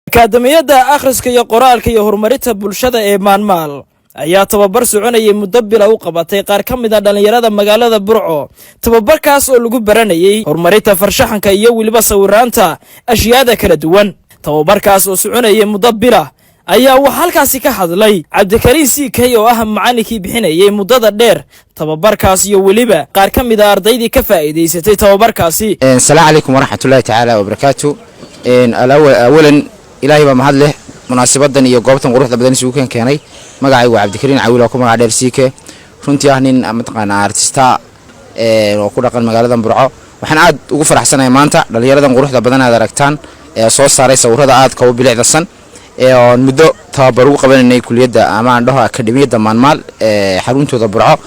akaadamiyadda akhriska iyo qoraalka iyo horumarinta bulshada ee Maanmaal ayaa tababar soconayay muddo bil u qabatay qaar ka mid ah dhalinyarada magaalada Burco. Tababarkaas oo lagu baranayay horumarinta farshaxanka iyo waliba sawiraanta ashyaada kala duwan. Tababarkaas oo soconayay muddo bil ayaa waxa halkaasi ka hadlay Cabdikariin Siikay oo ah macallinkii bixinayay muddada dheer tababarkaas iyo waliba qaar ka mid ah ardaydii ka faa'iideysatay tababarkaasi. Assalaamu alaykum wa rahmatullahi ta'ala wa barakatuh. Awalan ilaahay baa mahad leh munaasabadan iyo goobtan quruxda badan isugu keenay magacaygu Cabdikariin Cawiil oo ku magac dheer Siikay runtii ah nin mataqaana artista oo ku dhaqan magaalada Burco. Waxaan aad ugu faraxsanahay maanta dhalinyaradan quruxda badan aad aragtaan ee soo saaray sawirada aad ka bilicdasan oo muddo tababar ugu qabanay kuliyadda ama aan dhaho akademiyadda Maanmaal xaruntooda Burco.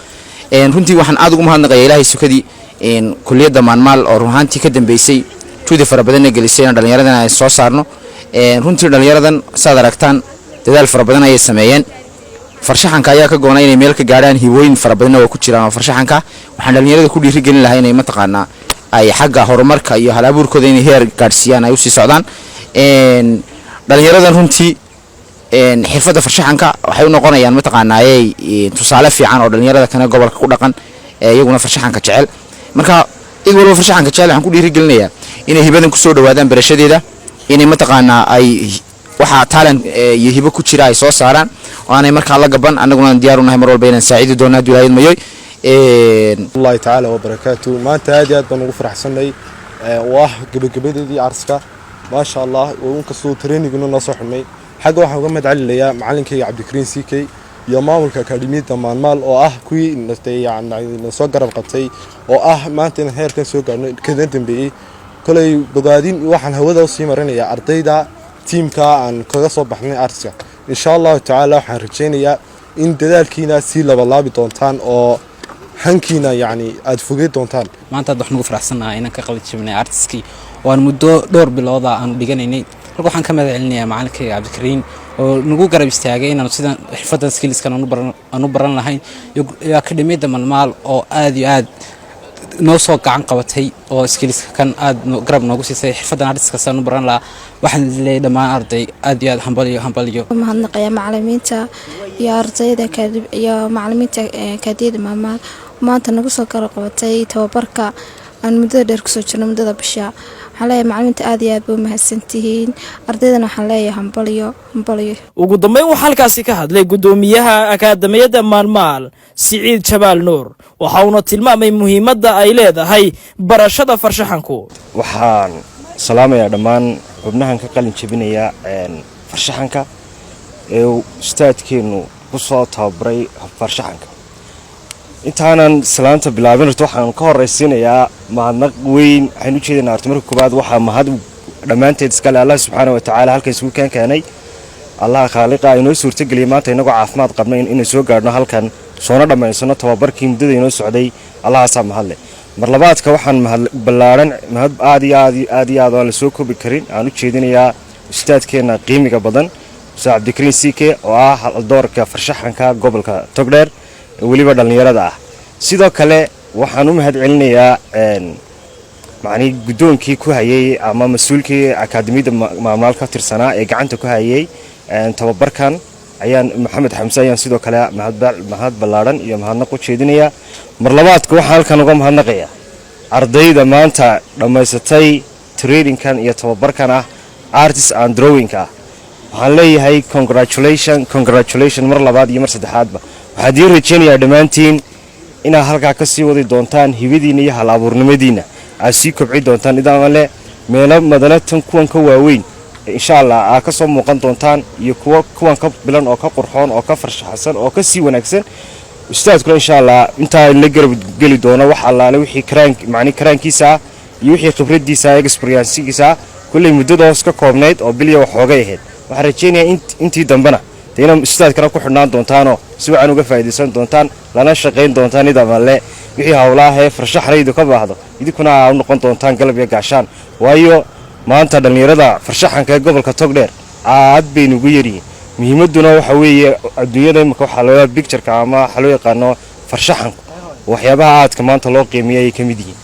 runtii waxaan aad ugu mahadnaqayaa ilaahay sukadii kuliyadda Maanmaal oo ruuxantii ka dambeysay tuudi fara badan ee gelisay dhalinyaradan ay soo saarno. runtii dhalinyaradan saad aragtaan dadaal fara badan ay sameeyeen. farshaxanka ayaa ka goonay inay meel ka gaaraan hiwooyin fara badan oo ku jiraan farshaxanka. waxaan dhalinyarada ku dhiirigelin lahaa inay mataqaana ay xagga horumarka iyo hal abuurkooda inay heer gaarsiiyaan ay u sii socdaan. dhalinyaradan runtii xirfadda farshaxanka waxay u noqonayaan mataqaana ay tusaale fiican oo dhalinyarada kana gobolka ku dhaqan iyaguna farshaxanka jecel. marka iyagoo farshaxanka jecel waxaan ku dhiirigelinayaa inay hibadan ku soo dhawaadaan barashadeeda inay mataqaana ay waxa talent iyo hibo ku jira ay soo saaraan oo aanay markaa la gaban anaguna diyaar u nahay mar walba inaan saaciidi doonaa duulaayad mayoy. Allah ta'ala wa barakatuh. maanta aad baan ugu faraxsanay waa gabagabadeedii arska ما شاء الله وكسو ترينيغ نو soo xumay xaga waxaan uga madcalinayaa macallinkayga Cabdikariin Siikay iyo maamulka akademiyadda Maanmaal oo ah kuwii soo garab qabtay oo ah maanta in heerkan soo gaarno ka dambeeyay kulay bogaadin waxaan hawada u sii marinayaa ardayda teamka aan kaga soo baxnay arska insha Allah ta'ala waxaan rajaynayaa in dadaalkiina si laba doontaan oo hankiina aad fogay doontaan. maanta waxaan ugu faraxsanahay inaan ka qabad jibnay artiskii waan muddo dhowr bilood aan dhiganaynay. halka waxaan ka madcalinayaa macallinkayga Cabdikariin oo nagu garab istaagay inaan sidaan xirfadan skillskan aanu baran lahayn iyo akademiyadda Maanmaal oo aad iyo aad noo soo gacan qabatay oo skillskan aad garab noogu siisay xirfadan artiska aanu baran lahaa. waxaan leeyahay dhammaan arday aad iyo aad hambaliyo mahadnaqayaa macallimiinta iyo ardayda iyo macallimiinta akademiyadda Maanmaal maanta nagu soo garab qabatay tababarka aan muddada dheer ku soo jirno muddada bisha. waxaan leeyahay macallimiinta aad iyo aad buu mahadsantihiin ardaydana waxaan leeyahay hambaliyo. ugu dambeyn waxaa halkaasi ka hadlay gudoomiyaha akaadamiyadda Maanmaal Siciid Jabaal Nuur waxa uu tilmaamay muhiimadda ay leedahay barashada farshaxanku. waxaan salaamayaa dhammaan xubnahan ka qalin jabinaya farshaxanka ee ustaadkeenu ku soo tababaray farshaxanka. intaanan salaanta bilaabin waxaan ka horeysiinayaa mahadnaq weyn waxaan u jeedinaa marka koobaad waxaa mahad dhamaanteed iska leh Allah subhanahu wa ta'ala halkan isugu keenay Allah khaliqa inoo suurta galiyay maanta inagoo caafimaad qabnay inaan soo gaarno halkan soona dhameysano tababarkii muddada inoo socday. Allah asaa mahad leh. mar labaadka waxaan mahad ballaaran mahad aad iyo aad la soo koobi karin aan u jeedinayaa ustaadkeena qiimiga badan Ustaad Cabdikariin Siikay oo ah hal doorka farshaxanka gobolka Togdheer waliba dhalinyarada ah. sidoo kale waxaan u mahad celinayaa gudoonkii ku hayay ama mas'uulkii akademiyadda Maanmaal ka tirsanaa ee gacanta ku hayay tababarkan ayaan Maxamed Xamse ayaan sidoo kale mahad ballaaran iyo mahadnaq u jeedinayaa. mar labaadka waxaan halkan uga mahadnaqayaa ardayda maanta dhameysatay trainingkan iyo tababarkan ah artist and drawing waxaan leeyahay congratulation mar labaad iyo mar saddexaadba. waxaan idin rajaynayaa dhammaantiin inaad halkaa ka sii wadi doontaan hibadiina iyo hal abuurnimadiina aad sii kobci doontaan idaama leh meelo madalatan kuwan ka waaweyn insha Allah aad ka soo muuqan doontaan iyo kuwan ka bilan oo ka qurxoon oo ka farshaxsan oo ka sii wanaagsan. ustaadku insha Allah inta la garab gali doono wax allaale wixii karaankiisa iyo wixii khibradiisa experience-kiisa kullee muddadaas ka koobnayd oo biliya wax ooga ahayd. waxaan rajaynayaa intii dambana inaan ustaadkana ku xidhnaan doontaanoo si wacan uga faa'iideysan doontaan lana shaqayn doontaan idaama leh wixii hawlaha ee farshaxanaydu ka baahdo idinkuna aad noqon doontaan galab iyo gaashaan. waayo maanta dhalinyarada farshaxanka ee gobolka Togdheer aad bay ugu yaryihiin. muhiimaduna waxa weeye adduunyada imika waxa loo picture-ka ama waxa loo yaqaano farshaxanku waxyaabaha aadka maanta loo qiimeeyay ka mid yihiin.